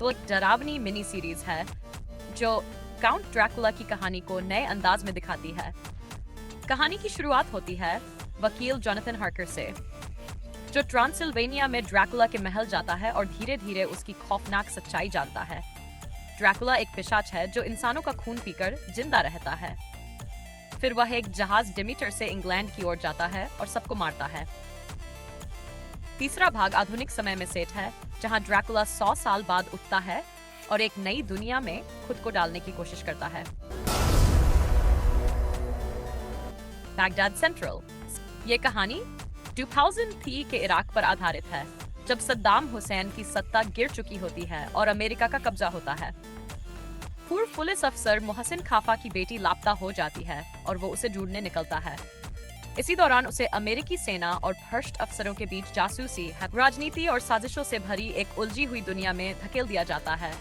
वो डरावनी mini series है जो काउंट ड्रैकुला की कहानी को नए अंदाज में दिखाती है। कहानी की शुरुआत होती है वकील जोनाथन हार्कर से, जो ट्रांसिल्वेनिया में ड्रैकुला के महल जाता है और धीरे धीरे उसकी खौफनाक सच्चाई जानता है। ड्रैकुला एक पिशाच है जो इंसानों का खून पीकर जिंदा रहता है। फिर वह एक जहाज डिमीटर से इंग्लैंड की ओर जाता है और सबको मारता है। तीसरा भाग आधुनिक समय में सेट है, जहां ड्रैकुला 100 साल बाद उठता है और एक नई दुनिया में खुद को डालने की कोशिश करता है। बैगदाद सेंट्रल। ये कहानी 2003 के इराक पर आधारित है, जब सद्दाम हुसैन की सत्ता गिर चुकी होती है और अमेरिका का कब्जा होता है। पूर्व पुलिस अफसर मोहसिन खाफा की बेटी लापता हो जाती है और वो उसे ढूंढने निकलता है। इसी दौरान उसे अमेरिकी सेना और भ्रष्ट अफसरों के बीच जासूसी, राजनीति और साजिशों से भरी एक उलझी हुई दुनिया में धकेल दिया जाता है।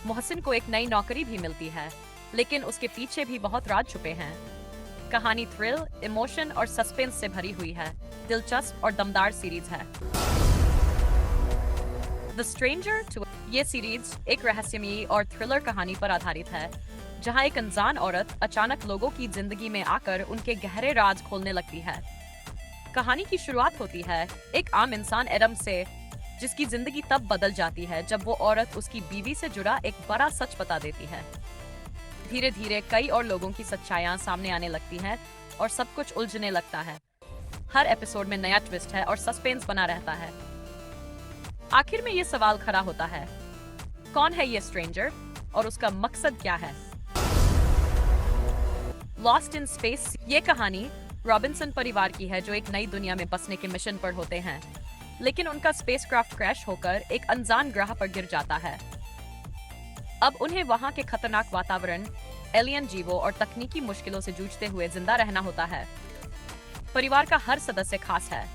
मोहसिन को एक नई नौकरी भी मिलती है, लेकिन उसके पीछे भी बहुत राज छुपे हैं। कहानी थ्रिल, इमोशन और सस्पेंस से भरी हुई है। दिलचस्प और दमदार सीरीज है। The stranger two. ये सीरीज एक रहस्यमयी और थ्रिलर कहानी पर आधारित है, जहां एक अनजान औरत अचानक लोगों की जिंदगी में आकर उनके गहरे राज खोलने लगती है। कहानी की शुरुआत होती है एक आम इंसान एडम से, जिसकी जिंदगी तब बदल जाती है जब वो औरत उसकी बीवी से जुड़ा एक बड़ा सच बता देती है। धीरे धीरे कई और लोगों की सच्चाइयां सामने आने लगती हैं और सब कुछ उलझने लगता है। हर एपिसोड में नया ट्विस्ट है और सस्पेंस बना रहता है। आखिर में ये सवाल खड़ा होता है, कौन है ये स्ट्रेंजर और उसका मकसद क्या है? Lost in space. ये कहानी रॉबिन्सन परिवार की है, जो एक नई दुनिया में बसने के मिशन पर होते हैं, लेकिन उनका स्पेसक्राफ्ट क्रैश होकर एक अनजान ग्रह पर गिर जाता है। अब उन्हें वहां के खतरनाक वातावरण, एलियन जीवों और तकनीकी मुश्किलों से जूझते हुए जिंदा रहना होता है। परिवार का हर सदस्य खास है।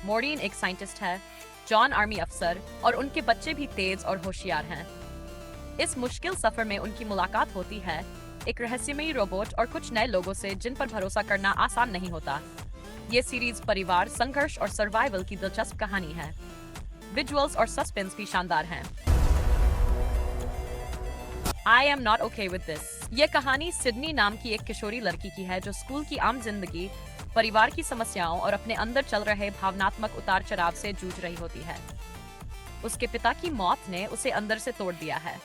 मॉर्डीन एक साइंटिस्ट है, जॉन आर्मी अफसर और उनके बच्चे भी तेज और होशियार हैं। इस मुश्किल सफर में उनकी मुलाकात होती है एक रहस्यमयी रोबोट और कुछ नए लोगों से, जिन पर भरोसा करना आसान नहीं होता। ये सीरीज परिवार, संघर्ष और सर्वाइवल की दिलचस्प कहानी है। विजुअल्स और सस्पेंस भी शानदार हैं। I am not okay with this. ये कहानी सिडनी नाम की एक किशोरी लड़की की है, जो स्कूल की आम जिंदगी, परिवार की समस्याओं और अपने अंदर चल रहे भावनात्मक उतार चढ़ाव से जूझ रही होती है। उसके पिता की मौत ने उसे अंदर से तोड़ दिया है।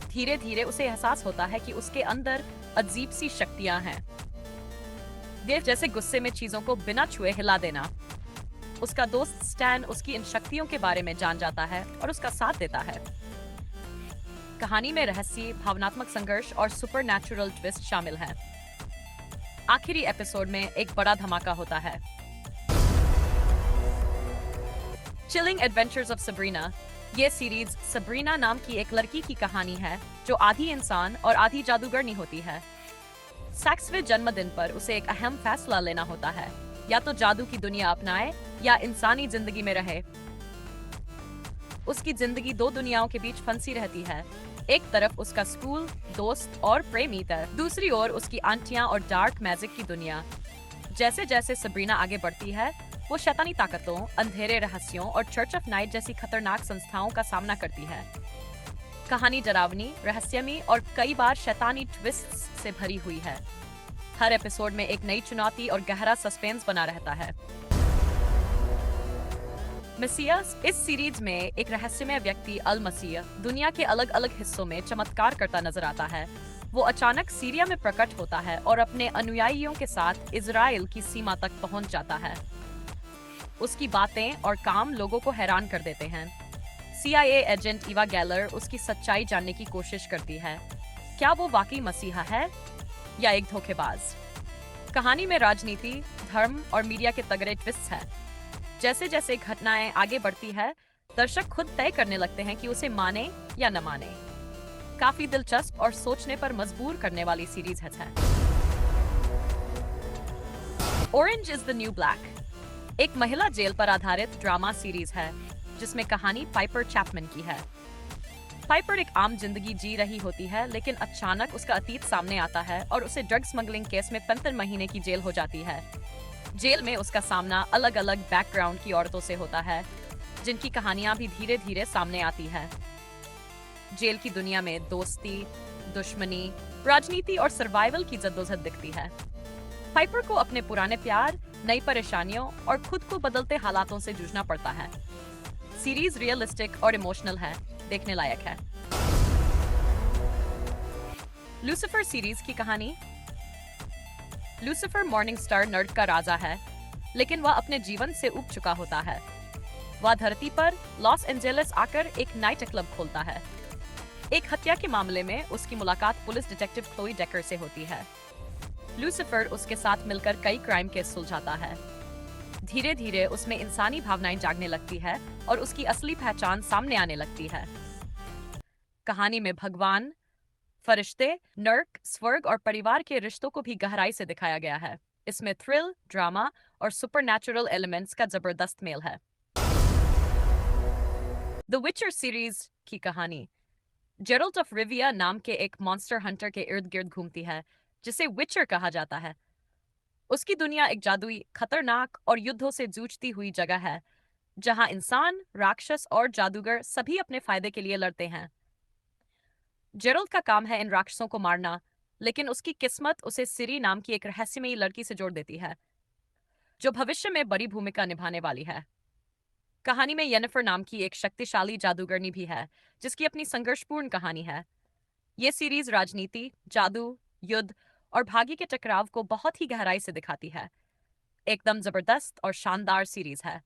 धीरे धीरे उसे एहसास होता है कि उसके अंदर अजीब सी शक्तियां हैं, जैसे गुस्से में चीजों को बिना छुए हिला देना। उसका दोस्त स्टैन उसकी इन शक्तियों के बारे में जान जाता है और उसका साथ देता है। कहानी में रहस्य, भावनात्मक संघर्ष और सुपरनैचुरल ट्विस्ट शामिल हैं। आखिरी एपिसोड में एक बड़ा धमाका होता है। Chilling adventures of Sabrina. ये सीरीज सबरीना नाम की एक लड़की की कहानी है, जो आधी इंसान और आधी जादूगरनी होती है। 6वें जन्मदिन पर उसे एक अहम फैसला लेना होता है, या तो जादू की दुनिया अपनाए या इंसानी जिंदगी में रहे। उसकी जिंदगी दो दुनियाओं के बीच फंसी रहती है। एक तरफ उसका स्कूल, दोस्त और प्रेमीता, दूसरी ओर उसकी आंटियां और डार्क मैजिक की दुनिया। जैसे जैसे सबरीना आगे बढ़ती है, वो शैतानी ताकतों, अंधेरे रहस्यों और चर्च ऑफ नाइट जैसी खतरनाक संस्थाओं का सामना करती है। कहानी डरावनी, रहस्यमयी और कई बार शैतानी ट्विस्ट से भरी हुई है। हर एपिसोड में एक नई चुनौती और गहरा सस्पेंस बना रहता है। मसीह। इस सीरीज में एक रहस्यमय व्यक्ति अल मसीह दुनिया के अलग अलग हिस्सों में चमत्कार करता नजर आता है। वो अचानक सीरिया में प्रकट होता है और अपने अनुयायियों के साथ इजराइल की सीमा तक पहुंच जाता है। उसकी बातें और काम लोगों को हैरान कर देते हैं। CIA एजेंट इवा गैलर उसकी सच्चाई जानने की कोशिश करती है। क्या वो वाकई मसीहा है या एक धोखेबाज? कहानी में राजनीति, धर्म और मीडिया के तगड़े ट्विस्ट हैं। जैसे जैसे घटनाएं आगे बढ़ती है, दर्शक खुद तय करने लगते हैं कि उसे माने या न माने। काफी दिलचस्प और सोचने पर मजबूर करने वाली सीरीज है। Orange is the new black एक महिला जेल पर आधारित ड्रामा सीरीज है, जिसमें कहानी पाइपर चैपमैन की है। पाइपर एक आम जिंदगी जी रही होती है, लेकिन अचानक उसका अतीत सामने आता है और उसे ड्रग स्मगलिंग केस में 35 महीने की जेल हो जाती है। जेल में उसका सामना अलग अलग बैकग्राउंड की औरतों से होता है, जिनकी कहानियां भी धीरे धीरे सामने आती है। जेल की दुनिया में दोस्ती, दुश्मनी, राजनीति और सर्वाइवल की जद्दोजहद दिखती है। पाइपर को अपने पुराने प्यार, नई परेशानियों और खुद को बदलते हालातों से जूझना पड़ता है। सीरीज रियलिस्टिक और इमोशनल है, देखने लायक है। लूसिफर सीरीज की कहानी। लूसिफर मॉर्निंग स्टार नर्ड का राजा है, लेकिन वह अपने जीवन से ऊब चुका होता है। वह धरती पर लॉस एंजेलिस आकर एक नाइट क्लब खोलता है। एक हत्या के मामले में उसकी मुलाकात पुलिस डिटेक्टिव क्लोई डेकर से होती है। लूसिफर उसके साथ मिलकर कई क्राइम केस सुलझाता है। धीरे धीरे उसमें इंसानी भावनाएं जागने लगती है और उसकी असली पहचान सामने आने लगती है। कहानी में भगवान, फरिश्ते, नर्क, स्वर्ग और परिवार के रिश्तों को भी गहराई से दिखाया गया है। इसमें थ्रिल, ड्रामा और सुपरनैचुरल एलिमेंट्स का जबरदस्त मेल है। द विचर सीरीज की कहानी। जेरल्ड ऑफ रिविया नाम के एक मॉन्स्टर हंटर के इर्द गिर्द घूमती है, जिसे विचर कहा जाता है। उसकी दुनिया एक जादुई, खतरनाक और युद्धों से जूझती हुई जगह है, जहां इंसान, राक्षस और जादूगर सभी अपने फायदे के लिए लड़ते हैं। जेरल्ड का काम है इन राक्षसों को मारना, लेकिन उसकी किस्मत उसे सिरी नाम की एक रहस्यमयी लड़की से जोड़ देती है, जो भविष्य में बड़ी भूमिका निभाने वाली है। कहानी में येनिफर नाम की एक शक्तिशाली जादूगरनी भी है, जिसकी अपनी संघर्षपूर्ण कहानी है। ये सीरीज राजनीति, जादू, युद्ध और भाग्य के टकराव को बहुत ही गहराई से दिखाती है। एकदम जबरदस्त और शानदार सीरीज है।